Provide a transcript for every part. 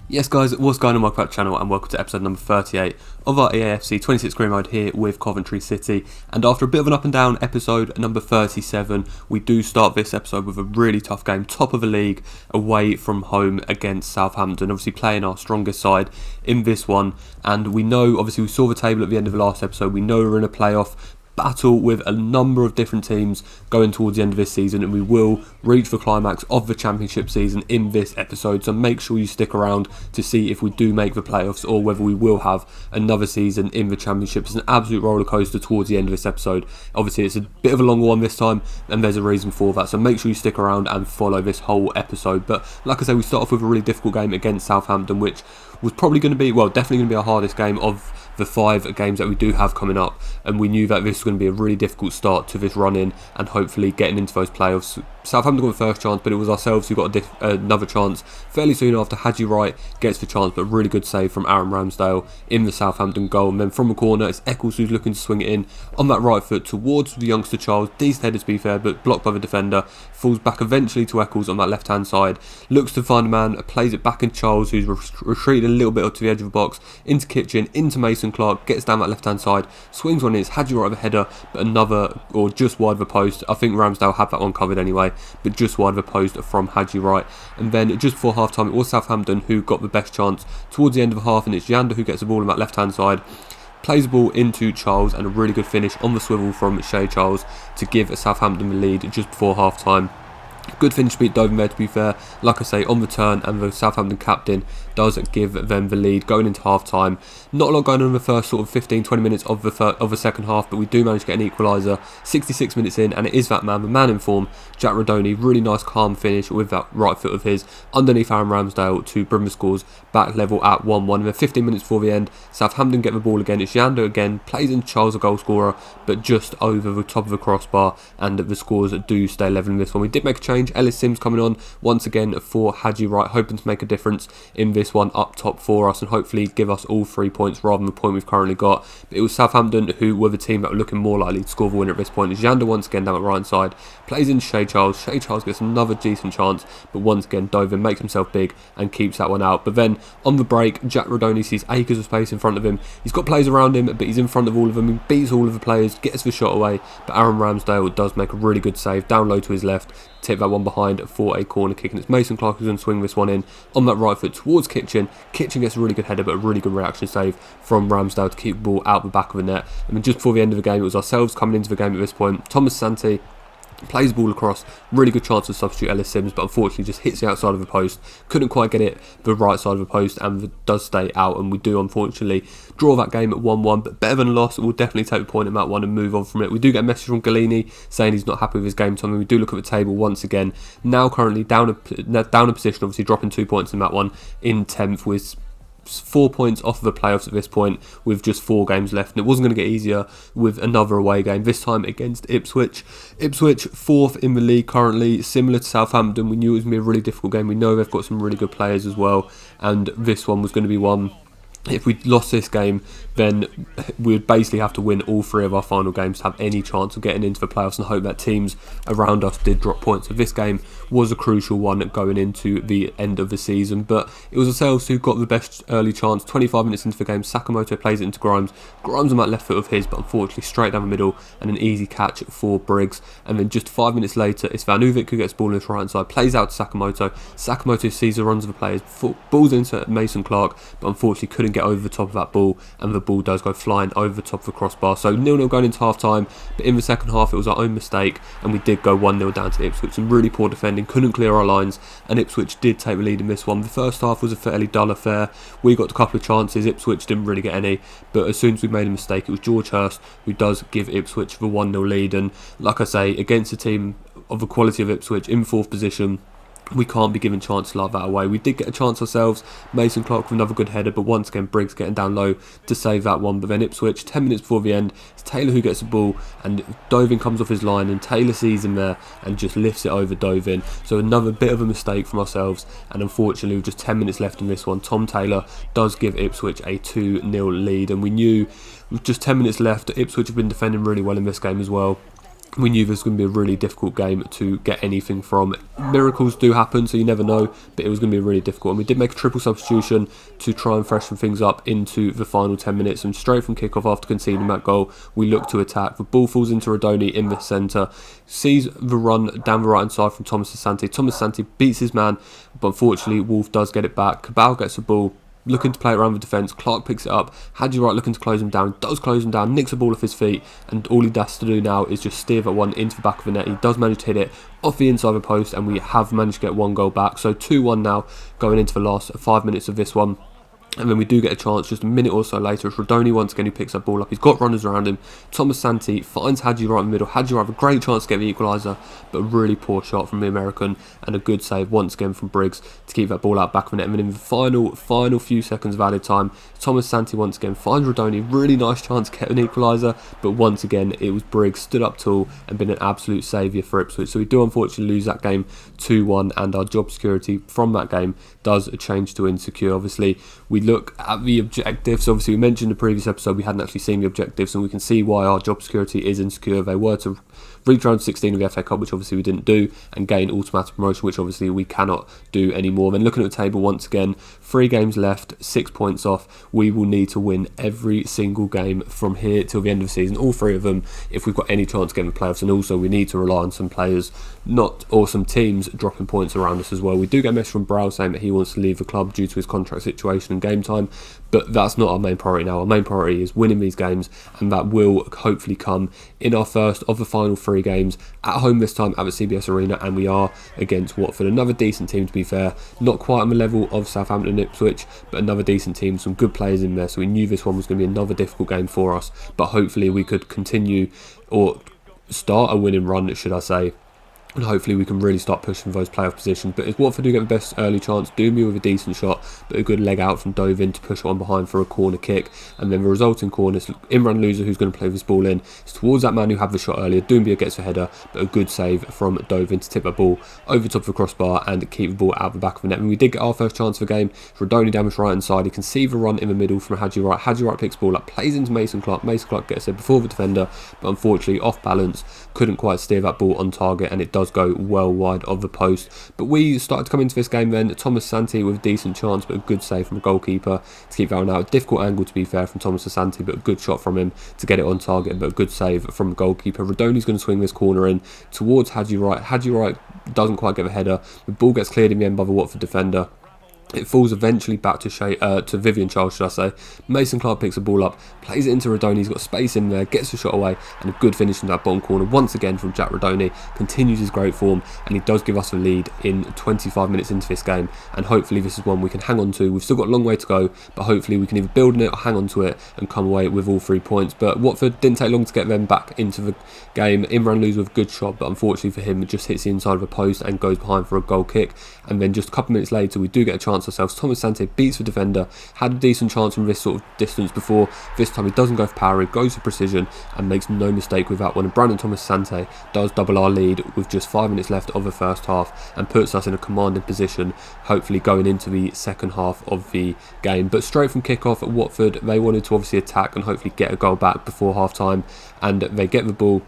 Yes guys, what's going on my Crack channel and welcome to episode number 38 of our EAFC 26 Green Mode here with Coventry City. And after a bit of an up and down episode number 37, we do start this episode with a really tough game, top of the league, away from home against Southampton, obviously playing our strongest side in this one. And we know, obviously we saw the table at the end of the last episode, we know we're in a playoff battle with a number of different teams going towards the end of this season, and we will reach the climax of the championship season in this episode, so make sure you stick around to see if we do make the playoffs or whether we will have another season in the championship. It's an absolute roller coaster towards the end of this episode. Obviously it's a bit of a longer one this time and there's a reason for that, so make sure you stick around and follow this whole episode. But like I say, we start off with a really difficult game against Southampton, which was probably going to be, well, definitely going to be our hardest game of the 5 games that we do have coming up, and we knew that this was going to be a really difficult start to this run in and hopefully getting into those playoffs. Southampton got the first chance, but it was ourselves who got another chance fairly soon after. Haji Wright gets the chance, but really good save from Aaron Ramsdale in the Southampton goal. And then from the corner, it's Eccles who's looking to swing it in on that right foot towards the youngster Charles. Decent header to be fair, but blocked by the defender. Falls back eventually to Eccles on that left hand side. Looks to find a man, plays it back in Charles, who's retreated a little bit to the edge of the box, into Kitchen, into Mason Clark, gets down that left hand side, swings one in. It's Haji Wright of a header, but another, or just wide of the post. I think Ramsdale had that one covered anyway, but just wide of the post from Haji Wright. And then just before half time, it was Southampton who got the best chance towards the end of the half, and it's Yander who gets the ball on that left hand side, plays the ball into Charles, and a really good finish on the swivel from Shea Charles to give Southampton the lead just before half time. Good finish to beat Dover there, to be fair, like I say, on the turn, and the Southampton captain does give them the lead going into half time. Not a lot going on in the first sort of 15-20 minutes of the second half, but we do manage to get an equaliser 66 minutes in, and it is that man, the man in form, Jack Rodoni. Really nice calm finish with that right foot of his underneath Aaron Ramsdale to bring the scores back level at 1-1. And then 15 minutes before the end, Southampton get the ball again. It's Yander again, plays in Charles, a goal scorer, but just over the top of the crossbar, and the scores do stay level in this one. We did make a change. Ellis Sims coming on once again for Haji Wright, hoping to make a difference in this one up top for us and hopefully give us all 3 points rather than the point we've currently got. But it was Southampton who were the team that were looking more likely to score the winner at this point. Yander once again down the right hand side, plays in Shea Charles. Shea Charles gets another decent chance, but once again Dover makes himself big and keeps that one out. But then on the break, Jack Rodoni sees acres of space in front of him. He's got players around him, but he's in front of all of them. He beats all of the players, gets the shot away, but Aaron Ramsdale does make a really good save down low to his left, tip that one behind for a corner kick, and it's Mason Clark who's going to swing this one in on that right foot towards Kitchen. Kitchen gets a really good header, but a really good reaction save from Ramsdale to keep the ball out the back of the net. And then just before the end of the game, it was ourselves coming into the game at this point. Thomas Santi plays the ball across, really good chance to substitute Ellis Sims, but unfortunately just hits the outside of the post, couldn't quite get it the right side of the post, and does stay out, and we do unfortunately draw that game at 1-1, but better than a loss. We'll definitely take the point in that one and move on from it. We do get a message from Galini saying he's not happy with his game time, and we do look at the table once again, now currently down a position, obviously dropping 2 points in that one, in 10th with 4 points off of the playoffs at this point with just 4 games left, and it wasn't going to get easier with another away game, this time against Ipswich. Ipswich 4th in the league currently, similar to Southampton. We knew it was going to be a really difficult game. We know they've got some really good players as well, and this one was going to be one. If we lost this game, then we would basically have to win all 3 of our final games to have any chance of getting into the playoffs, and hope that teams around us did drop points. So this game was a crucial one going into the end of the season, but it was ourselves who got the best early chance. 25 minutes into the game, Sakamoto plays it into Grimes. Grimes on that left foot of his, but unfortunately straight down the middle, and an easy catch for Briggs. And then just 5 minutes later, it's Van Uvik who gets the ball on his right hand side, plays out to Sakamoto. Sakamoto sees the runs of the players, balls into Mason Clark, but unfortunately couldn't get over the top of that ball, and the ball does go flying over the top of the crossbar. So 0-0 going into half time, but in the second half it was our own mistake, and we did go 1-0 down to Ipswich. Some really poor defending, couldn't clear our lines, and Ipswich did take the lead in this one. The first half was a fairly dull affair. We got a couple of chances, Ipswich didn't really get any, but as soon as we made a mistake, it was George Hurst who does give Ipswich the 1-0 lead. And like I say, against a team of the quality of Ipswich in 4th position, we can't be given chances like that away. We did get a chance ourselves, Mason Clark with another good header, but once again Briggs getting down low to save that one. But then Ipswich, 10 minutes before the end, it's Taylor who gets the ball, and Dovin comes off his line, and Taylor sees him there and just lifts it over Dovin. So another bit of a mistake from ourselves, and unfortunately with just 10 minutes left in this one, Tom Taylor does give Ipswich a 2-0 lead. And we knew with just 10 minutes left, Ipswich have been defending really well in this game as well. we knew this was going to be a really difficult game to get anything from. Miracles do happen, so you never know, but it was going to be really difficult. And we did make a triple substitution to try and freshen things up into the final 10 minutes. And straight from kickoff after conceding that goal, we look to attack. The ball falls into Rodoni in the centre, sees the run down the right hand side from Thomas Asante. Thomas Asante beats his man, but unfortunately Wolf does get it back. Cabal gets the ball, looking to play it around the defence. Clark picks it up. Hadji Wright looking to close him down. Does close him down. Nicks the ball off his feet. And all he has to do now is just steer that one into the back of the net. He does manage to hit it off the inside of the post. And we have managed to get one goal back. So 2-1 now going into the last 5 minutes of this one. And then we do get a chance just a minute or so later. It's Rodoni once again who picks that ball up. He's got runners around him. Thomas Santi finds Hadji right in the middle. Hadji right with a great chance to get the equaliser, but a really poor shot from the American and a good save once again from Briggs to keep that ball out back of the net. And then in the final few seconds of added time, Thomas Santi once again finds Rodoni. Really nice chance to get an equaliser, but once again it was Briggs stood up tall and been an absolute saviour for Ipswich. So we do unfortunately lose that game 2-1, and our job security from that game does change to insecure. Obviously, we look at the objectives. Obviously, we mentioned in the previous episode we hadn't actually seen the objectives, and we can see why our job security is insecure. They were to reach round 16 of the FA Cup, which obviously we didn't do, and gain automatic promotion, which obviously we cannot do anymore. Then looking at the table once again, 3 games left, 6 points off. We will need to win every single game from here till the end of the season, all 3 of them, if we've got any chance of getting the playoffs. And also we need to rely on some players, or some teams dropping points around us as well. We do get a message from Brow saying that he wants to leave the club due to his contract situation and game time, but that's not our main priority now. Our main priority is winning these games, and that will hopefully come in our first of the final 3 games at home this time at the CBS Arena, and we are against Watford, another decent team to be fair, not quite on the level of Southampton and Ipswich, but another decent team, some good players in there. So we knew this one was going to be another difficult game for us, but hopefully we could continue, or start a winning run should I say, and hopefully we can really start pushing for those playoff positions. But if Watford do get the best early chance, Doomby with a decent shot, but a good leg out from Dovin to push on behind for a corner kick, and then the resulting corner, Imran Loser, who's going to play this ball in, is towards that man who had the shot earlier. Doumbia gets a header, but a good save from Dovin to tip that ball over top of the crossbar and keep the ball out the back of the net. And we did get our first chance of the game. Rodoni down his right hand side, he can see the run in the middle from Hadji Wright. Hadji Wright picks the ball up, plays into Mason Clark. Mason Clark gets it before the defender, but unfortunately off balance, couldn't quite steer that ball on target, and it does go well wide of the post. But we started to come into this game then. Thomas Santi with a decent chance, but a good save from the goalkeeper to keep that one out. A difficult angle to be fair from Thomas Santi, but a good shot from him to get it on target, but a good save from the goalkeeper. Rodoni's going to swing this corner in towards Hadji Wright. Hadji Wright doesn't quite get a header. The ball gets cleared in the end by the Watford defender. It falls eventually back to Vivian Charles, should I say. Mason Clark picks the ball up, plays it into Rodoni. He's got space in there, gets the shot away, and a good finish from that bottom corner once again from Jack Rodoni. Continues his great form, and he does give us the lead in 25 minutes into this game. And hopefully this is one we can hang on to. We've still got a long way to go, but hopefully we can either build on it or hang on to it and come away with all 3 points. But Watford didn't take long to get them back into the game. Imran Lose with a good shot, but unfortunately for him, it just hits the inside of a post and goes behind for a goal kick. And then just a couple of minutes later, we do get a chance ourselves. Thomas Santi beats the defender, had a decent chance from this sort of distance before. This time he doesn't go for power, he goes for precision and makes no mistake with that one. And Brandon Thomas Santi does double our lead with just 5 minutes left of the first half and puts us in a commanding position, hopefully going into the second half of the game. But straight from kick-off at Watford, they wanted to obviously attack and hopefully get a goal back before half-time, and they get the ball.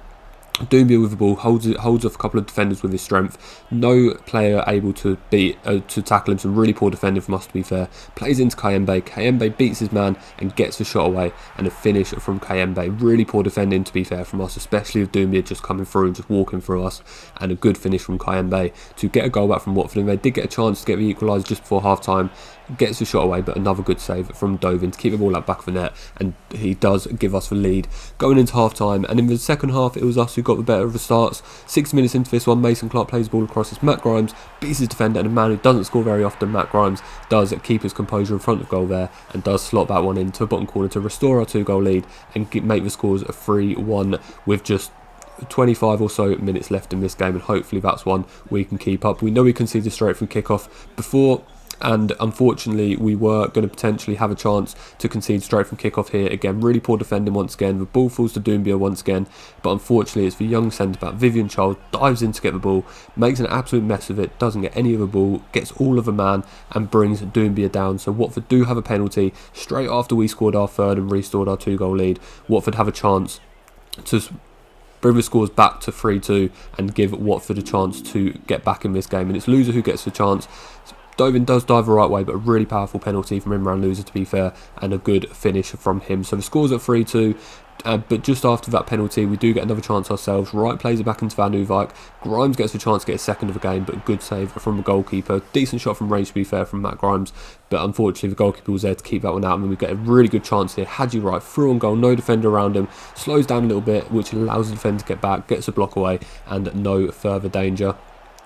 Doumbia with the ball holds off a couple of defenders with his strength. No player able to tackle him. Some really poor defending from us, to be fair. Plays into Kayembe. Kayembe beats his man and gets the shot away, and a finish from Kayembe. Really poor defending, to be fair, from us, especially with Doumbia just coming through and just walking through us. And a good finish from Kayembe to get a goal back from Watford. And they did get a chance to get the equaliser just before half time. Gets the shot away, but another good save from Dovin to keep the ball out back of the net, and he does give us the lead going into half time. And in the second half, it was us who got the better of the starts. 60 minutes into this one, Mason Clark plays the ball across. It's Matt Grimes, beats his defender, and a man who doesn't score very often, Matt Grimes, does keep his composure in front of goal there and does slot that one into the bottom corner to restore our 2-goal lead and make the scores a 3-1 with just 25 or so minutes left in this game, and hopefully that's one we can keep up. We know we conceded straight from kick-off before, and unfortunately we were going to potentially have a chance to concede straight from kick-off here. Again, really poor defending once again. The ball falls to Doumbia once again, but unfortunately it's the young centre-back Vivian Charles dives in to get the ball, makes an absolute mess of it, doesn't get any of the ball, gets all of the man and brings Doumbia down. So Watford do have a penalty straight after we scored our third and restored our 2-goal lead. Watford have a chance to bring the scores back to 3-2 and give Watford a chance to get back in this game. And it's Loser who gets the chance. Dovin does dive the right way, but a really powerful penalty from Imran Loser, to be fair, and a good finish from him. So the score's at 3-2. But just after that penalty, we do get another chance ourselves. Wright plays it back into Van Uwijk. Grimes gets a chance to get a second of the game, but a good save from the goalkeeper. Decent shot from range, to be fair, from Matt Grimes. But unfortunately, the goalkeeper was there to keep that one out. And then we get a really good chance here. Haji Wright through on goal, no defender around him. Slows down a little bit, which allows the defender to get back, gets a block away, and no further danger.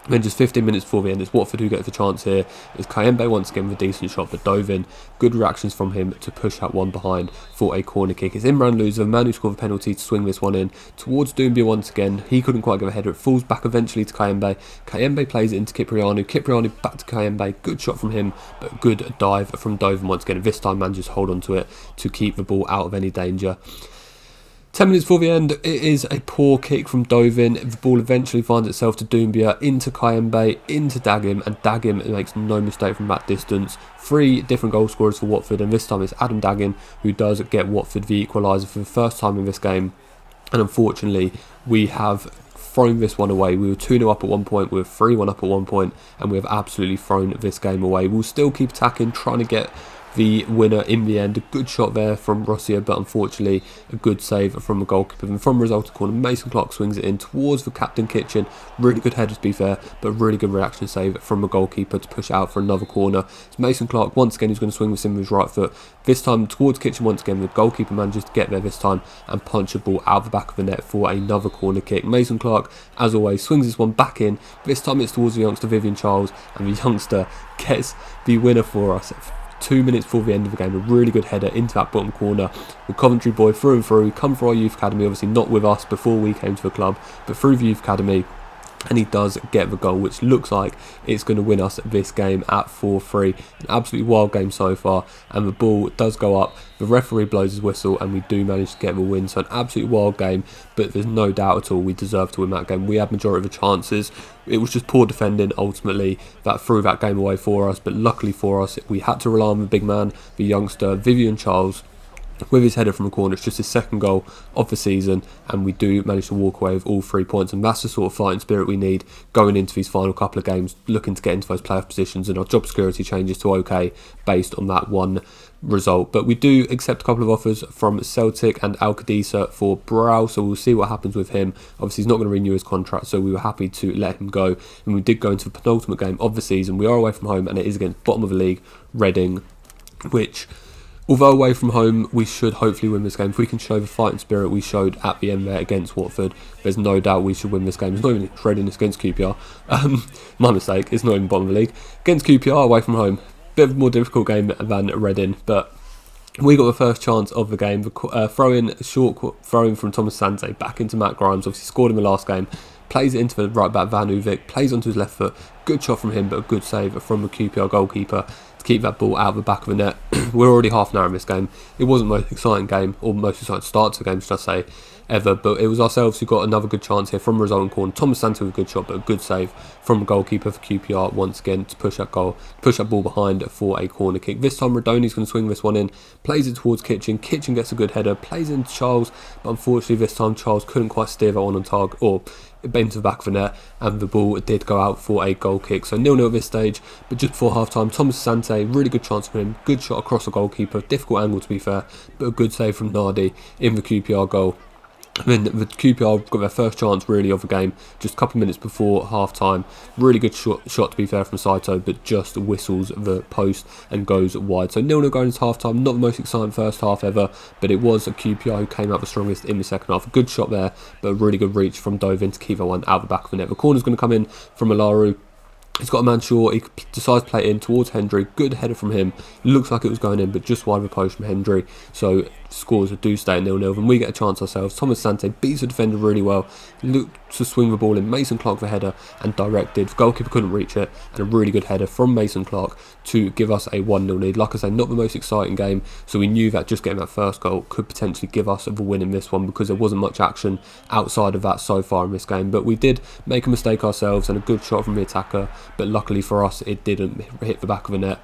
Then just 15 minutes before the end, it's Watford who get the chance here. It's Kayembe once again with a decent shot, but dove in. Good reactions from him to push that one behind for a corner kick. It's Imran Loser, the man who scored the penalty, to swing this one in towards Doumbia once again. He couldn't quite get a header. It falls back eventually to Kayembe. Kayembe plays it into Kiprianu. Kiprianu back to Kayembe. Good shot from him, but good dive from Doven once again. This time manages to hold on to it to keep the ball out of any danger. 10 minutes before the end, it is a poor kick from Dovin. The ball eventually finds itself to Doumbia, into Kayembe, into Dagim, and Dagim makes no mistake from that distance. 3 different goal scorers for Watford, and this time it's Adam Dagim who does get Watford the equaliser for the first time in this game. And unfortunately, we have thrown this one away. We were 2-0 up at one point, we were 3-1 up at one point, and we have absolutely thrown this game away. We'll still keep attacking, trying to get the winner in the end. A good shot there from Rossier, but unfortunately a good save from the goalkeeper. And from resulting corner, Mason Clark swings it in towards the captain Kitchen. Really good header, to be fair, but really good reaction save from the goalkeeper to push it out for another corner. It's Mason Clark once again who's going to swing this in with his right foot. This time towards Kitchen once again. The goalkeeper manages to get there this time and punch the ball out the back of the net for another corner kick. Mason Clark, as always, swings this one back in. This time it's towards the youngster Vivian Charles, and the youngster gets the winner for us. 2 minutes before the end of the game, a really good header into that bottom corner. The Coventry boy through and through, come for our youth academy, obviously not with us before we came to the club, but through the youth academy, and he does get the goal, which looks like it's going to win us this game at 4-3. An absolutely wild game so far, and the ball does go up. The referee blows his whistle, and we do manage to get the win. So an absolutely wild game, but there's no doubt at all we deserve to win that game. We had majority of the chances. It was just poor defending ultimately that threw that game away for us, but luckily for us, we had to rely on the big man, the youngster Vivian Charles, with his header from a corner. It's just his second goal of the season, and we do manage to walk away with all 3 points, and that's the sort of fighting spirit we need going into these final couple of games, looking to get into those playoff positions, and our job security changes to okay based on that one result. But we do accept a couple of offers from Celtic and Al Qadisa for Brow, so we'll see what happens with him. Obviously he's not going to renew his contract, so we were happy to let him go, and we did go into the penultimate game of the season. We are away from home, and it is against bottom of the league Reading, which, although away from home, we should hopefully win this game. If we can show the fighting spirit we showed at the end there against Watford, there's no doubt we should win this game. It's not even Reading, it's against QPR. My mistake, it's not even bottom of the league. Against QPR away from home, bit of a more difficult game than Reading, but we got the first chance of the game. Short throw-in from Thomas Sante back into Matt Grimes. Obviously scored in the last game. Plays it into the right back Van Uwijk, plays onto his left foot. Good shot from him, but a good save from the QPR goalkeeper to keep that ball out of the back of the net. We're already half an hour in this game. It wasn't the most exciting game, or most exciting start to the game, should I say, ever, but it was ourselves who got another good chance here from resulting corner. Thomas Santos with a good shot, but a good save from the goalkeeper for QPR once again to push that ball behind for a corner kick. This time Radoni's going to swing this one in, plays it towards Kitchen. Kitchen gets a good header, plays it into Charles, but unfortunately this time Charles couldn't quite steer that one on target, or it bent to the back of the net, and the ball did go out for a goal kick. So 0-0 at this stage, but just before half time, Thomas Sante, really good chance for him, good shot across the goalkeeper, difficult angle to be fair, but a good save from Nardi in the QPR goal. And then the QPR got their first chance really of the game just a couple of minutes before half time. Really good shot to be fair from Saito, but just whistles the post and goes wide. So 0-0 going into half time. Not the most exciting first half ever, but it was a QPR who came out the strongest in the second half. A good shot there, but a really good reach from Dovin to keep that one out the back of the net. The corner's going to come in from Alaru. He's got a man short, he decides to play it in towards Hendry. Good header from him. Looks like it was going in, but just wide of a post from Hendry. So scores do stay at 0-0, and we get a chance ourselves. Thomas Sante beats the defender really well. Looked to swing the ball in. Mason Clark the header and directed. The goalkeeper couldn't reach it, and a really good header from Mason Clark to give us a 1-0 lead. Like I say, not the most exciting game, so we knew that just getting that first goal could potentially give us the win in this one, because there wasn't much action outside of that so far in this game. But we did make a mistake ourselves, and a good shot from the attacker, but luckily for us it didn't hit the back of the net.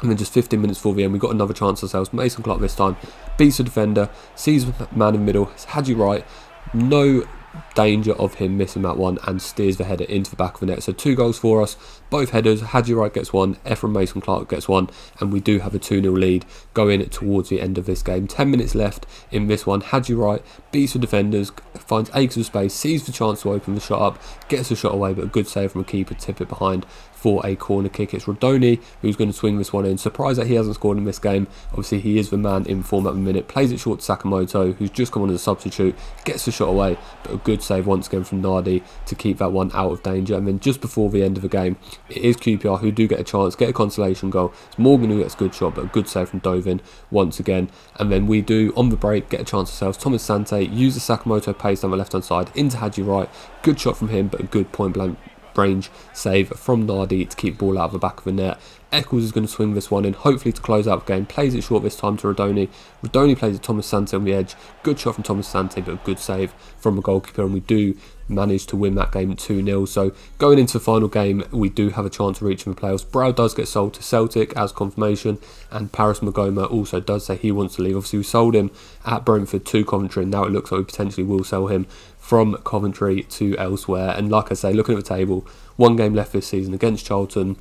And then just 15 minutes before the end, we got another chance ourselves. Mason Clark this time beats the defender, sees the man in the middle. It's Haji Wright. No danger of him missing that one and steers the header into the back of the net. So 2 goals for us, both headers. Hadji Wright gets one, Ephraim Mason-Clark gets one, and we do have a 2-0 lead going towards the end of this game. 10 minutes left in this one. Hadji Wright beats the defenders, finds acres of space, sees the chance to open the shot up, gets the shot away, but a good save from a keeper to tip it behind for a corner kick. It's Rodoni who's going to swing this one in. Surprised that he hasn't scored in this game. Obviously he is the man in form at the minute. Plays it short to Sakamoto, who's just come on as a substitute, gets the shot away, but a good save once again from Nardi to keep that one out of danger. And then just before the end of the game, it is QPR who do get a chance, get a consolation goal. It's Morgan who gets a good shot, but a good save from Dovin once again. And then we do, on the break, get a chance ourselves. Thomas Sante uses Sakamoto pace down the left hand side into Hadji Wright. Good shot from him, but a good point blank range save from Nardi to keep the ball out of the back of the net. Eccles is going to swing this one in, hopefully to close out the game. Plays it short this time to Rodoni. Rodoni plays it Thomas Sante on the edge. Good shot from Thomas Sante, but a good save from the goalkeeper, and we do manage to win that game 2-0. So going into the final game, we do have a chance of reaching the playoffs. Brow does get sold to Celtic as confirmation, and Paris Magoma also does say he wants to leave. Obviously we sold him at Brentford to Coventry, and now it looks like we potentially will sell him from Coventry to elsewhere. And like I say, looking at the table, 1 game left this season against Charlton.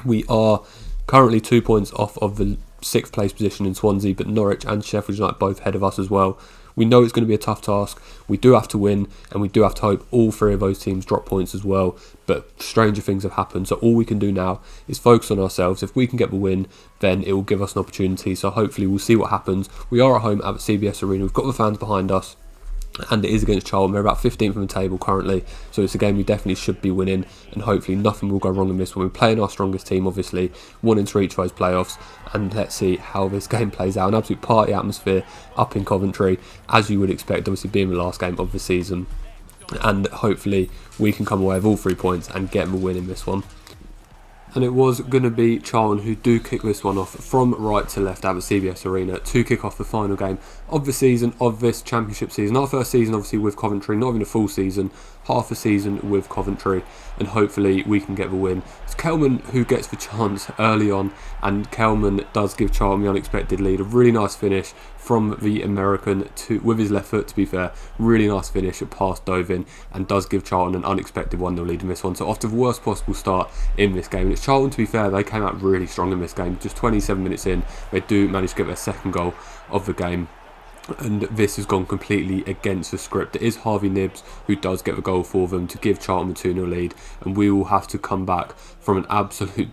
We are currently 2 points off of the 6th place position in Swansea, but Norwich and Sheffield United both ahead of us as well. We know it's going to be a tough task. We do have to win, and we do have to hope all 3 of those teams drop points as well. But stranger things have happened, so all we can do now is focus on ourselves. If we can get the win, then it will give us an opportunity. So hopefully we'll see what happens. We are at home at the CBS Arena. We've got the fans behind us, and it is against Charlton. We're about 15th from the table currently, so it's a game we definitely should be winning, and hopefully nothing will go wrong in this one. We're playing our strongest team, obviously, wanting to reach those playoffs, and let's see how this game plays out. An absolute party atmosphere up in Coventry, as you would expect, obviously being the last game of the season, and hopefully we can come away with all 3 points and get the win in this one. And it was going to be Charlton who do kick this one off from right to left at the CBS Arena to kick off the final game of the season, of this championship season. Our first season obviously with Coventry, not even a full season, half a season with Coventry, and hopefully we can get the win. It's Kelman who gets the chance early on, and Kelman does give Charlton the unexpected lead. A really nice finish from the American with his left foot, to be fair. Really nice finish past Dovin, and does give Charlton an unexpected 1-0 lead in this one. So after the worst possible start in this game, and it's Charlton, to be fair, they came out really strong in this game. Just 27 minutes in, they do manage to get their 2nd goal of the game. And this has gone completely against the script. It is Harvey Nibbs who does get the goal for them to give Charlton the 2-0 lead, and we will have to come back from an absolute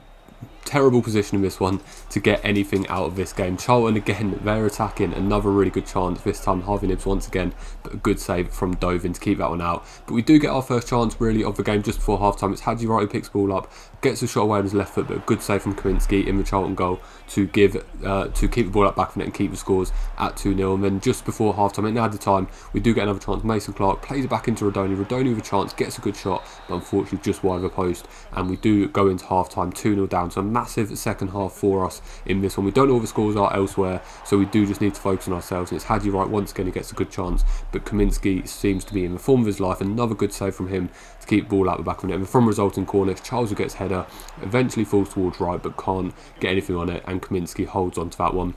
terrible position in this one to get anything out of this game. Charlton again, they're attacking, another really good chance, this time Harvey Nibbs once again, but a good save from Dovin to keep that one out. But we do get our first chance really of the game just before half time. It's Hadji Wright who picks the ball up, gets the shot away on his left foot, but a good save from Kaminsky in the Charlton goal to keep the ball up back from it and keep the scores at 2-0. And then just before half time, at the time, we do get another chance. Mason Clark plays it back into Rodoni. Rodoni with a chance, gets a good shot, but unfortunately just wide of the post, and we do go into half time 2-0 down. So a massive second half for us in this one. We don't know what the scores are elsewhere, so we do just need to focus on ourselves. And it's Hadji Wright once again who gets a good chance, but Kaminsky seems to be in the form of his life. Another good save from him to keep the ball out the back of the net. And from resulting corner, Charles who gets header, eventually falls towards right, but can't get anything on it, and Kaminsky holds on to that one.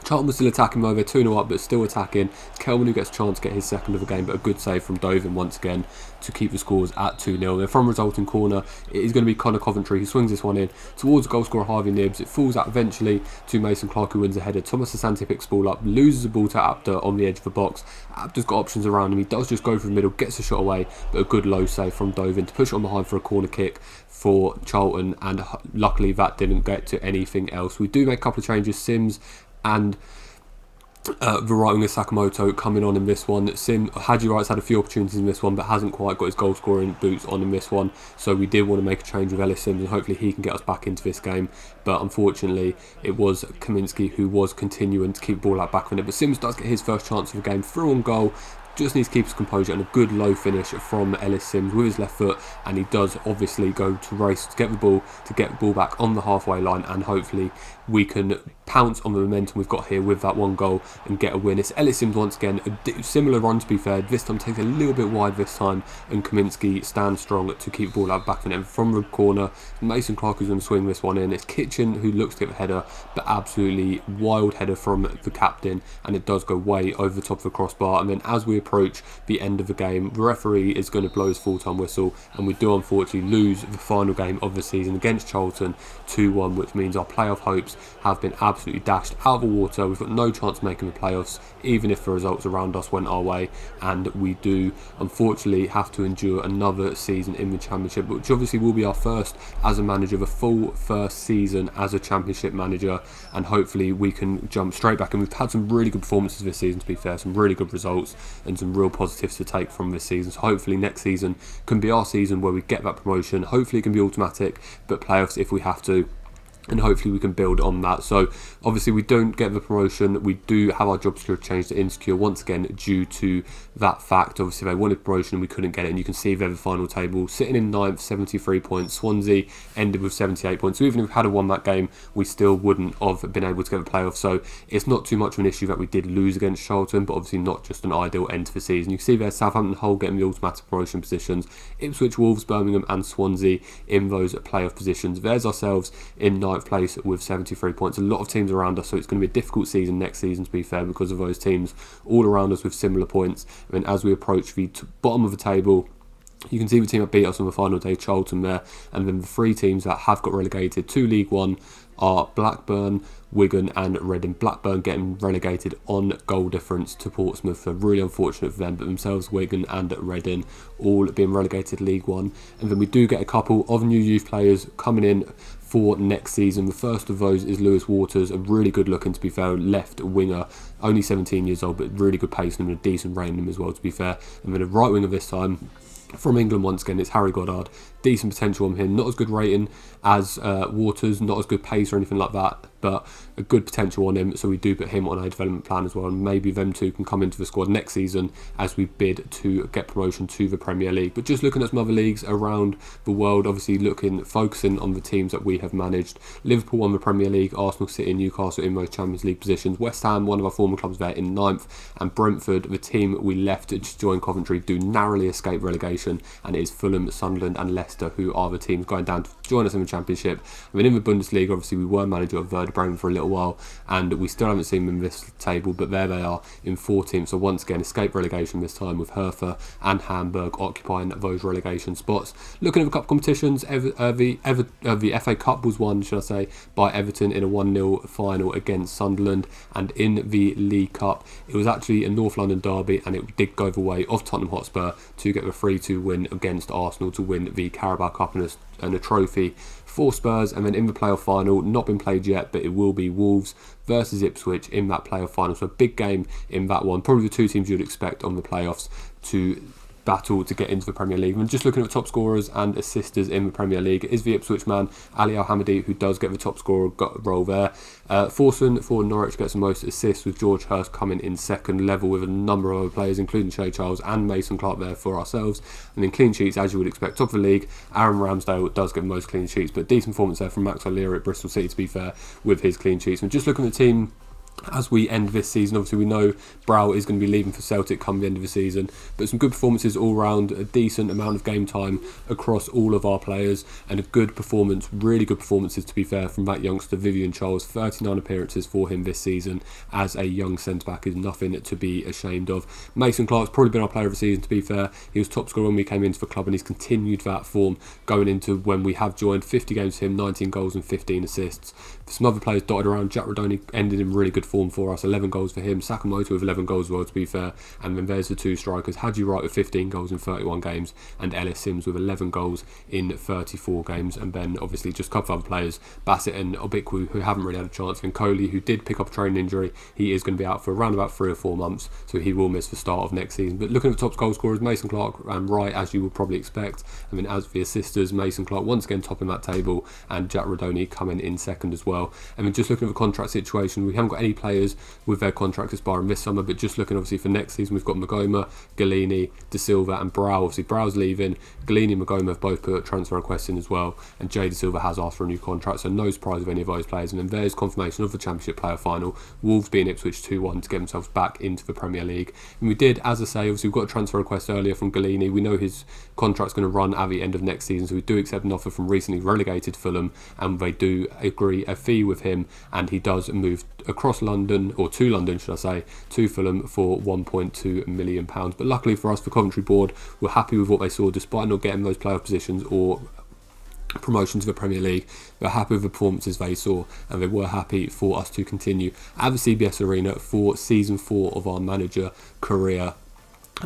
Charlton was still attacking though, they're 2-0 up, but still attacking. It's Kelman who gets a chance to get his 2nd of the game, but a good save from Dovin once again to keep the scores at 2-0. Then from resulting corner, it is going to be Connor Coventry who swings this one in towards the goal scorer Harvey Nibbs. It falls out eventually to Mason Clark, who wins the header. Thomas Asante picks the ball up, loses the ball to Apter on the edge of the box. Apter's got options around him, he does just go for the middle, gets the shot away, but a good low save from Dovin to push it on behind for a corner kick for Charlton, and luckily that didn't get to anything else. We do make a couple of changes. Sims and Virunga Sakamoto coming on in this one. Hadji Wright's had a few opportunities in this one, but hasn't quite got his goal scoring boots on in this one, so we did want to make a change with Ellis Sims, and hopefully he can get us back into this game. But unfortunately it was Kaminsky who was continuing to keep the ball out back on it, but Sims does get his first chance of the game through on goal. Just needs to keep his composure, and a good low finish from Ellis Sims with his left foot, and he does obviously go to race to get the ball back on the halfway line, and hopefully we can pounce on the momentum we've got here with that 1 goal and get a win. It's Ellis Sims once again, a similar run to be fair, this time takes a little bit wide this time, and Kaminsky stands strong to keep the ball out back from him. From the corner, Mason Clark is going to swing this one in. It's Kitchen who looks to get the header, but absolutely wild header from the captain, and it does go way over the top of the crossbar. And then as we approach the end of the game, the referee is going to blow his full-time whistle, and we do unfortunately lose the final game of the season against Charlton 2-1, which means our playoff hopes have been absolutely dashed out of the water. We've got no chance of making the playoffs, even if the results around us went our way, and we do unfortunately have to endure another season in the Championship, which obviously will be our first as a manager, the full first season as a Championship manager, and hopefully we can jump straight back. And we've had some really good performances this season, to be fair, some really good results and some real positives to take from this season. So hopefully next season can be our season where we get that promotion. Hopefully it can be automatic, but playoffs if we have to, and hopefully we can build on that. So obviously we don't get the promotion, we do have our job security changed to insecure once again due to that fact. Obviously they wanted promotion and we couldn't get it, and you can see there the final table sitting in 9th, 73 points. Swansea ended with 78 points, so even if we had won that game we still wouldn't have been able to get the playoffs. So it's not too much of an issue that we did lose against Charlton, but obviously not just an ideal end to the season. You can see there Southampton, Hull getting the automatic promotion positions, Ipswich, Wolves, Birmingham and Swansea in those playoff positions. There's ourselves in 9th place with 73 points. A lot of teams around us, so it's going to be a difficult season next season, to be fair, because of those teams all around us with similar points. And as we approach the bottom of the table, you can see the team that beat us on the final day, Charlton there, and then the 3 teams that have got relegated to League One are Blackburn, Wigan and Reading. Blackburn getting relegated on goal difference to Portsmouth, so really unfortunate for them, but themselves, Wigan and Reading all being relegated League One. And then we do get a couple of new youth players coming in for next season. The first of those is Lewis Waters, a really good looking, to be fair, left winger, only 17 years old, but really good pace and a decent range in him as well, to be fair. And then a right winger this time from England once again, it's Harry Goddard. Decent potential on him, not as good rating as Waters, not as good pace or anything like that, but a good potential on him, so we do put him on a development plan as well, and maybe them two can come into the squad next season as we bid to get promotion to the Premier League. But just looking at some other leagues around the world, obviously focusing on the teams that we have managed. Liverpool won the Premier League, Arsenal, City and Newcastle in most Champions League positions. West Ham, one of our former clubs there, in 9th, and Brentford, the team we left to join Coventry, do narrowly escape relegation, and it is Fulham, Sunderland and Leicester who are the teams going down to join us in the Championship. I mean, in the Bundesliga, obviously we were manager of Werder Bremen for a little while, and we still haven't seen them in this table, but there they are in 14th. So once again, escape relegation this time, with Hertha and Hamburg occupying those relegation spots. Looking at the cup competitions, the FA Cup was won, should I say, by Everton in a 1-0 final against Sunderland, and in the League Cup, it was actually a North London derby, and it did go the way of Tottenham Hotspur to get the 3-2 win against Arsenal to win the Carabao Cup and a trophy for Spurs. And then in the playoff final, not been played yet, but it will be Wolves versus Ipswich in that playoff final. So a big game in that one. Probably the 2 teams you'd expect on the playoffs to battle to get into the Premier League. And just looking at top scorers and assisters in the Premier League, it is the Ipswich man, Ali Al-Hamadi, who does get the top scorer role there. Forson for Norwich gets the most assists, with George Hurst coming in second, level with a number of other players, including Shea Charles and Mason Clark there for ourselves. And then clean sheets, as you would expect, top of the league, Aaron Ramsdale does get the most clean sheets, but decent performance there from Max O'Leary at Bristol City, to be fair, with his clean sheets. And just looking at the team as we end this season, obviously we know Brow is going to be leaving for Celtic come the end of the season, but some good performances all round, a decent amount of game time across all of our players, and a good performance, really good performances, to be fair, from that youngster Vivian Charles. 39 appearances for him this season as a young centre-back is nothing to be ashamed of. Mason Clark's probably been our player of the season, to be fair. He was top scorer when we came into the club, and he's continued that form going into when we have joined. 50 games for him, 19 goals and 15 assists. Some other players dotted around. Jack Rodoni ended in really good form for us, 11 goals for him. Sakamoto with 11 goals as well, to be fair. And then there's the 2 strikers, Hadji Wright with 15 goals in 31 games, and Ellis Sims with 11 goals in 34 games. And then obviously just a couple of other players, Bassett and Obikwu, who haven't really had a chance. And Coley, who did pick up a training injury, he is going to be out for around about 3 or 4 months, so he will miss the start of next season. But looking at the top goal scorers, Mason Clark and Wright, as you would probably expect. I mean, as for the assisters, Mason Clark once again topping that table, and Jack Rodoni coming in second as well. I mean, just looking at the contract situation, we haven't got any players with their contracts expiring this summer, but just looking obviously for next season, we've got Magoma, Galini, De Silva and Brow. Obviously Brow's leaving, Galini and Magoma have both put transfer requests in as well, and Jay De Silva has asked for a new contract, so no surprise of any of those players. And then there's confirmation of the Championship player final, Wolves being Ipswich 2-1 to get themselves back into the Premier League. And we did, as I say, obviously we've got a transfer request earlier from Galini. We know his contract's going to run at the end of next season, so we do accept an offer from recently relegated Fulham, and they do agree a fee with him, and he does move across London, or to London should I say, to Fulham for £1.2 million. But luckily for us, the Coventry board were happy with what they saw, despite not getting those playoff positions or promotion to the Premier League. They're happy with the performances they saw, and they were happy for us to continue at the CBS Arena for season 4 of our manager career.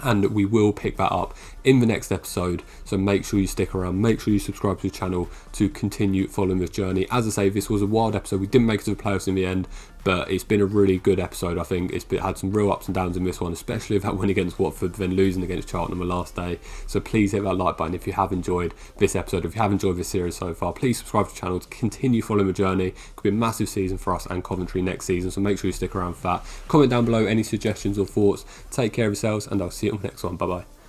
And we will pick that up in the next episode, so make sure you stick around, make sure you subscribe to the channel to continue following this journey. As I say, this was a wild episode. We didn't make it to the playoffs in the end, but it's been a really good episode. I think it had some real ups and downs in this one, especially that win against Watford, then losing against Charlton on the last day. So please hit that like button if you have enjoyed this episode, if you have enjoyed this series so far. Please subscribe to the channel to continue following the journey. It could be a massive season for us and Coventry next season, so make sure you stick around for that. Comment down below any suggestions or thoughts. Take care of yourselves, and I'll see you on the next one. Bye bye.